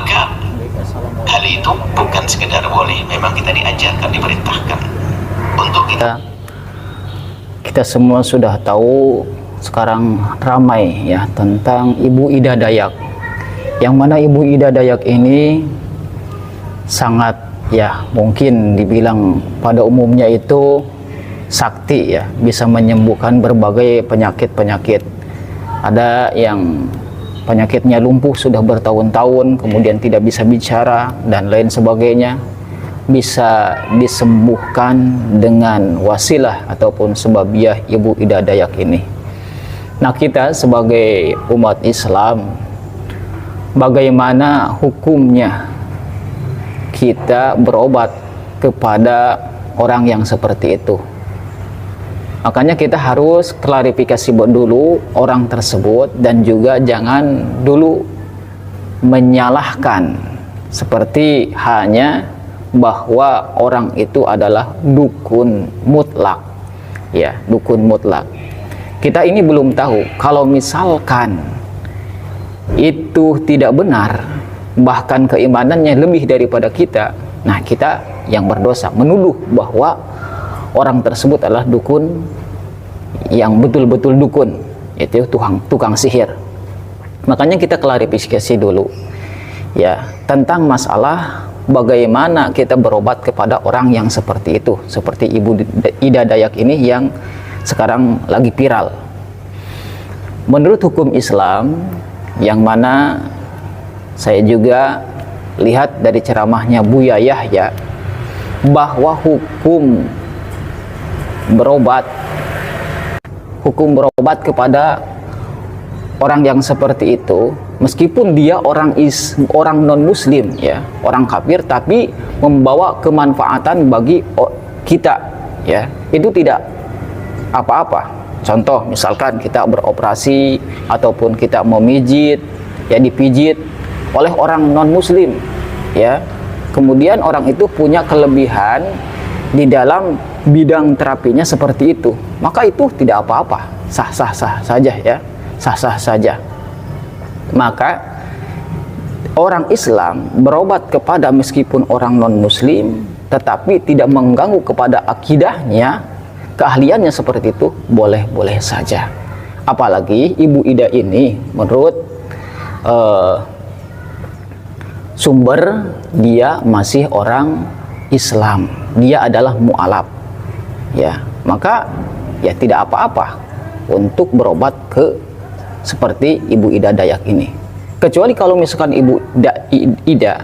Maka hal itu bukan sekedar boleh, memang kita diajarkan, diperintahkan untuk kita semua sudah tahu sekarang ramai ya tentang Ibu Ida Dayak, yang mana Ibu Ida Dayak ini sangat ya mungkin dibilang pada umumnya itu sakti ya, bisa menyembuhkan berbagai penyakit-penyakit. Ada yang penyakitnya lumpuh sudah bertahun-tahun, kemudian tidak bisa bicara dan lain sebagainya, bisa disembuhkan dengan wasilah ataupun sebabiah Ibu Ida Dayak ini. Nah, kita sebagai umat Islam, bagaimana hukumnya kita berobat kepada orang yang seperti itu? Makanya kita harus klarifikasi dulu orang tersebut, dan juga jangan dulu menyalahkan seperti hanya bahwa orang itu adalah dukun mutlak ya, dukun mutlak. Kita ini belum tahu kalau misalkan itu tidak benar, bahkan keimanannya lebih daripada kita, nah kita yang berdosa menuduh bahwa orang tersebut adalah dukun yang betul-betul dukun, itu tukang sihir. Makanya kita klarifikasi dulu ya tentang masalah bagaimana kita berobat kepada orang yang seperti itu, seperti Ibu Ida Dayak ini yang sekarang lagi viral. Menurut hukum Islam, yang mana saya juga lihat dari ceramahnya Buya Yahya, bahwa hukum berobat kepada orang yang seperti itu, meskipun dia orang non muslim ya, orang kafir, tapi membawa kemanfaatan bagi kita ya, itu tidak apa-apa. Contoh misalkan kita beroperasi ataupun kita memijit ya, dipijit oleh orang non muslim ya, kemudian orang itu punya kelebihan di dalam bidang terapinya seperti itu, maka itu tidak apa-apa, sah-sah saja ya, sah-sah saja. Maka orang Islam berobat kepada meskipun orang non muslim tetapi tidak mengganggu kepada akidahnya, keahliannya seperti itu, boleh-boleh saja. Apalagi Ibu Ida ini menurut sumber dia masih orang Islam, dia adalah mu'alaf ya, maka ya tidak apa-apa untuk berobat ke seperti Ibu Ida Dayak ini, kecuali kalau misalkan Ibu Ida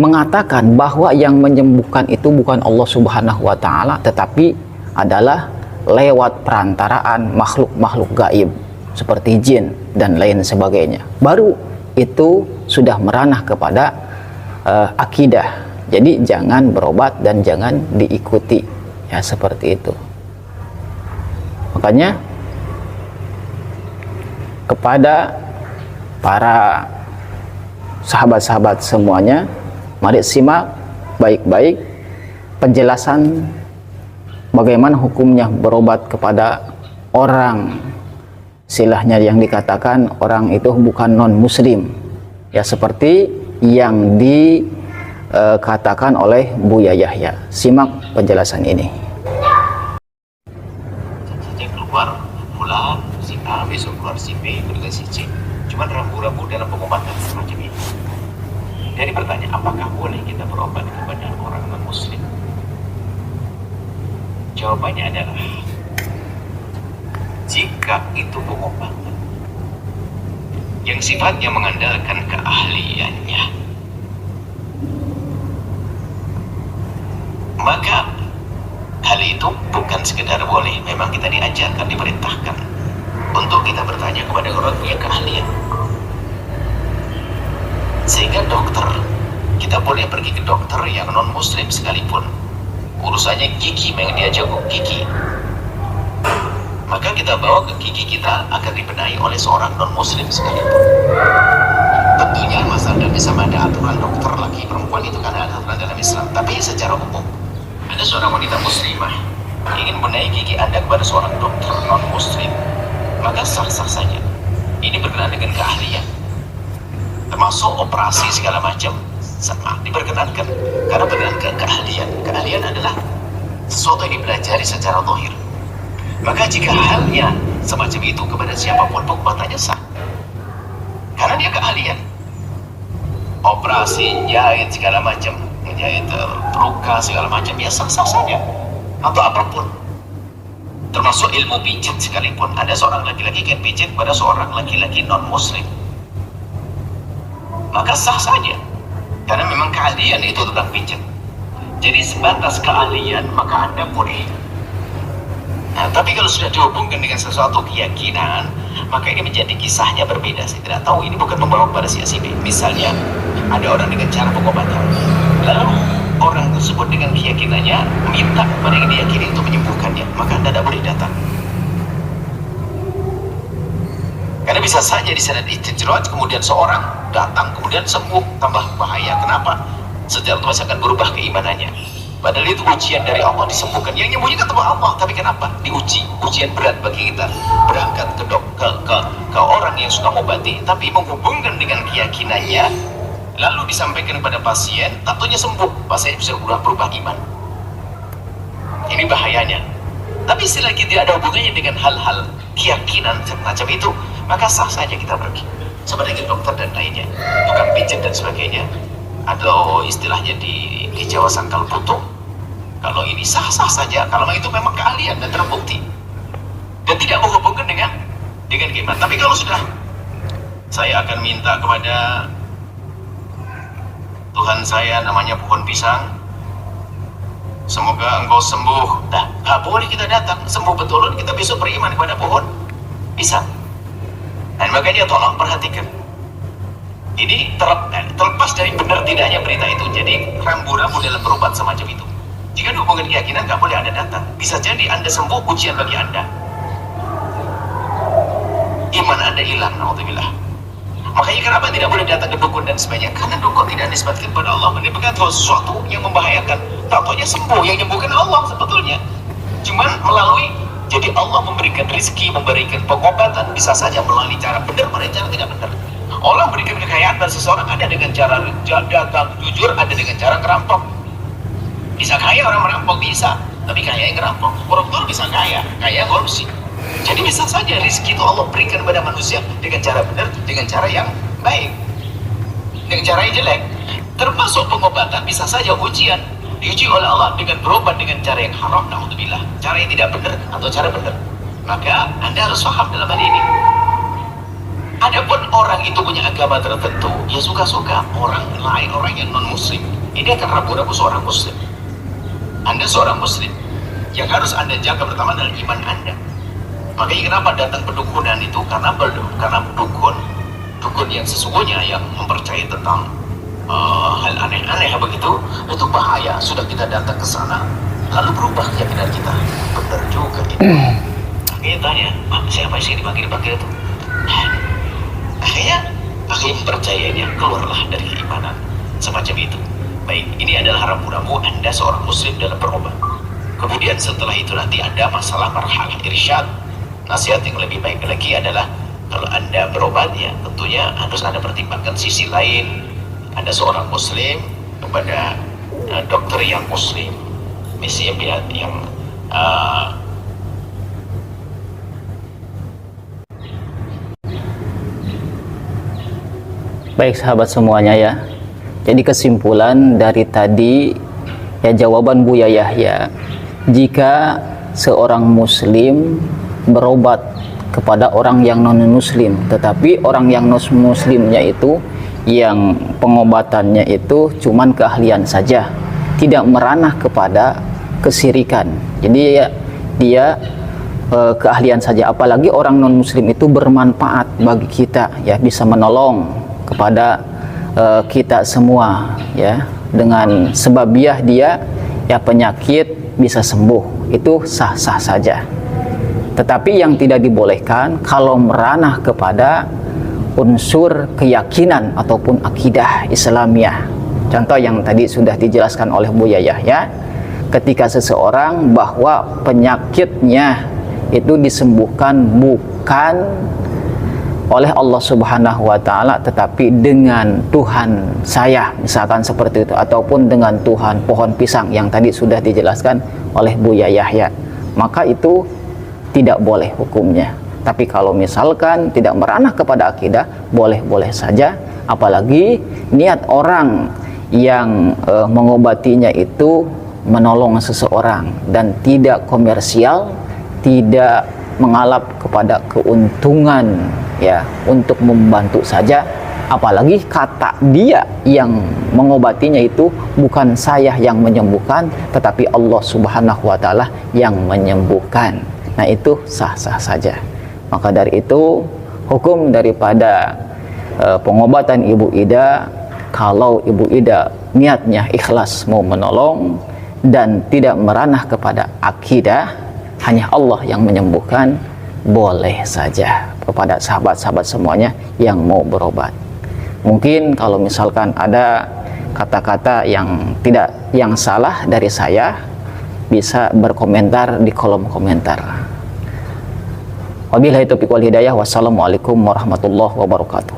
mengatakan bahwa yang menyembuhkan itu bukan Allah Subhanahu wa Ta'ala, tetapi adalah lewat perantaraan makhluk-makhluk gaib seperti jin dan lain sebagainya, baru itu sudah meranah kepada akidah. Jadi jangan berobat dan jangan diikuti ya, seperti itu. Makanya kepada para sahabat-sahabat semuanya, mari simak baik-baik penjelasan bagaimana hukumnya berobat kepada orang, istilahnya yang dikatakan orang itu bukan non muslim ya, seperti yang dikatakan oleh Buya Yahya. Simak penjelasan ini. Saja keluar bulan si A, besok keluar si B, kemudian si C, cuman rambu-rambu dalam pengobatan semacam ini. Jadi bertanya, apakah boleh kita berobat kepada orang non muslim? Jawabannya adalah, jika itu pengobatan yang sifatnya mengandalkan keahliannya, maka hal itu bukan sekedar boleh, memang kita diajarkan, diperintahkan untuk kita bertanya kepada orang yang keahlian. Sehingga dokter, kita boleh pergi ke dokter yang non muslim sekalipun, urusannya gigi, memang dia jago gigi, maka kita bawa ke gigi kita akan dibenahi oleh seorang non muslim sekalipun. Tentunya masalah sama ada aturan dokter laki perempuan itu karena ada aturan dalam Islam, tapi secara umum ada seorang wanita muslimah ingin benahi gigi Anda kepada seorang dokter non muslim, maka sah-sah saja. Ini berkenaan dengan keahlian, termasuk termasuk operasi segala macam sama diperkenankan, karena berkenankan keahlian adalah sesuatu yang dipelajari secara zahir. Maka jika halnya semacam itu kepada siapapun, pengobatannya sah karena dia keahlian. Operasi jahit segala macam, menjahit luka segala macam, ya sah-sah saja, atau apapun. Termasuk ilmu pijit sekalipun, ada seorang laki-laki yang pijit pada seorang laki-laki non-muslim, maka sah saja, karena memang keahlian itu tentang pijit. Jadi sebatas keahlian maka Anda boleh. Nah, tapi kalau sudah dihubungkan dengan sesuatu keyakinan, maka ini menjadi kisahnya berbeda. Saya tidak tahu, ini bukan membawa pada si B. Misalnya ada orang dengan cara pengobatan, lalu orang tersebut dengan keyakinannya minta kepada yang diyakini untuk menyembuhkannya, maka Anda tidak boleh datang. Karena bisa saja di sana ditijrat, kemudian seorang datang kemudian sembuh, tambah bahaya. Kenapa? Secara otomatis akan berubah keimanannya. Padahal itu ujian dari Allah, disembuhkan. Yang nyembuhkan tetap Allah, tapi kenapa? Diuji, ujian berat bagi kita. Berangkat ke orang yang suka mengobati, tapi menghubungkan dengan keyakinannya, lalu disampaikan kepada pasien, tentunya sembuh, pasien bisa berubah iman. Ini bahayanya. Tapi selagi tidak ada hubungannya dengan hal-hal keyakinan semacam itu, maka sah saja kita pergi. Seperti dokter dan lainnya, bukan pijat dan sebagainya, atau istilahnya di Jawa sangkal butuh. Kalau ini sah-sah saja, kalau itu memang keahlian dan terbukti, dan tidak menghubungkan dengan keimanan. Tapi kalau sudah, saya akan minta kepada Tuhan saya namanya pohon pisang, semoga engkau sembuh. Nah, boleh kita datang, sembuh betul, kita besok beriman kepada pohon pisang. Dan makanya tolong perhatikan, ini terlepas dari benar tidaknya berita itu. Jadi rambu-rambu dalam berobat semacam itu, jika dihubungkan keyakinan, nggak boleh Anda datang. Bisa jadi Anda sembuh, ujian bagi Anda, iman Anda hilang, naudzubillah. Makanya kenapa tidak boleh datang ke dukun dan sebagainya? Karena dukun tidak disebutkan kepada Allah, menimbulkan sesuatu yang membahayakan. Tahu-tahunya sembuh, yang menyembuhkan Allah sebetulnya. Cuman melalui, jadi Allah memberikan rezeki, memberikan pengobatan, bisa saja melalui cara benar, melalui cara tidak benar. Allah memberikan kekayaan pada seseorang, ada dengan cara dagang jujur, ada dengan cara ngerampok. Bisa kaya orang merampok, bisa, tapi kaya yang ngerampok. Koruptor bisa kaya korupsi. Jadi bisa saja rezeki itu Allah berikan kepada manusia dengan cara benar, dengan cara yang baik, dengan cara yang jelek. Termasuk pengobatan, bisa saja ujian, diuji oleh Allah dengan berobat dengan cara yang haram, naudzubillah, cara yang tidak benar atau cara benar. Maka Anda harus paham dalam hal ini. Adapun orang itu punya agama tertentu, ya suka-suka orang lain, orang yang non-muslim, ini akan ragu-ragu seorang muslim. Anda seorang muslim, yang harus Anda jaga pertama adalah iman Anda. Makanya kenapa datang pendukunan itu, karena dukun yang sesungguhnya yang mempercayai tentang hal aneh-aneh begitu, itu bahaya. Sudah kita datang ke sana, lalu berubah keyakinan kita. Benar juga itu. Makanya tanya, siapa sih dipanggil-panggil itu? Akhirnya mempercayainya, keluarlah dari keimanan semacam itu. Baik, ini adalah rambu-rambu Anda seorang muslim dalam berobat. Kemudian setelah itu nanti ada masalah marhalah irsyad. Nasihat yang lebih baik lagi adalah kalau Anda berobat, ya tentunya harus Anda pertimbangkan sisi lain. Anda seorang muslim kepada dokter yang muslim, misalnya yang Baik sahabat semuanya ya. Jadi kesimpulan dari tadi ya, jawaban Buya Yahya, jika seorang muslim berobat kepada orang yang non muslim, tetapi orang yang non muslimnya itu yang pengobatannya itu cuman keahlian saja, tidak meranah kepada kesirikan. Jadi ya, dia keahlian saja, apalagi orang non muslim itu bermanfaat bagi kita ya, bisa menolong kepada kita semua ya, dengan sebabiah dia ya penyakit bisa sembuh, itu sah-sah saja. Tetapi yang tidak dibolehkan kalau meranah kepada unsur keyakinan ataupun akidah Islamiyah. Contoh yang tadi sudah dijelaskan oleh Buya Yahya, ketika seseorang bahwa penyakitnya itu disembuhkan bukan oleh Allah Subhanahu wa taala, tetapi dengan Tuhan saya, misalkan seperti itu, ataupun dengan Tuhan pohon pisang yang tadi sudah dijelaskan oleh Buya Yahya, maka itu tidak boleh hukumnya. Tapi kalau misalkan tidak meranah kepada akidah, boleh-boleh saja, apalagi niat orang yang mengobatinya itu menolong seseorang dan tidak komersial, tidak mengalap kepada keuntungan ya untuk membantu saja, apalagi kata dia yang mengobatinya itu bukan saya yang menyembuhkan, tetapi Allah Subhanahu wa taala yang menyembuhkan. Nah, itu sah-sah saja. Maka dari itu hukum daripada pengobatan Ibu Ida, kalau Ibu Ida niatnya ikhlas mau menolong dan tidak meranah kepada akidah, hanya Allah yang menyembuhkan, boleh saja kepada sahabat-sahabat semuanya yang mau berobat. Mungkin kalau misalkan ada kata-kata yang salah dari saya, bisa berkomentar di kolom komentar. Wabillahi taufiq wal hidayah. Wassalamualaikum warahmatullahi wabarakatuh.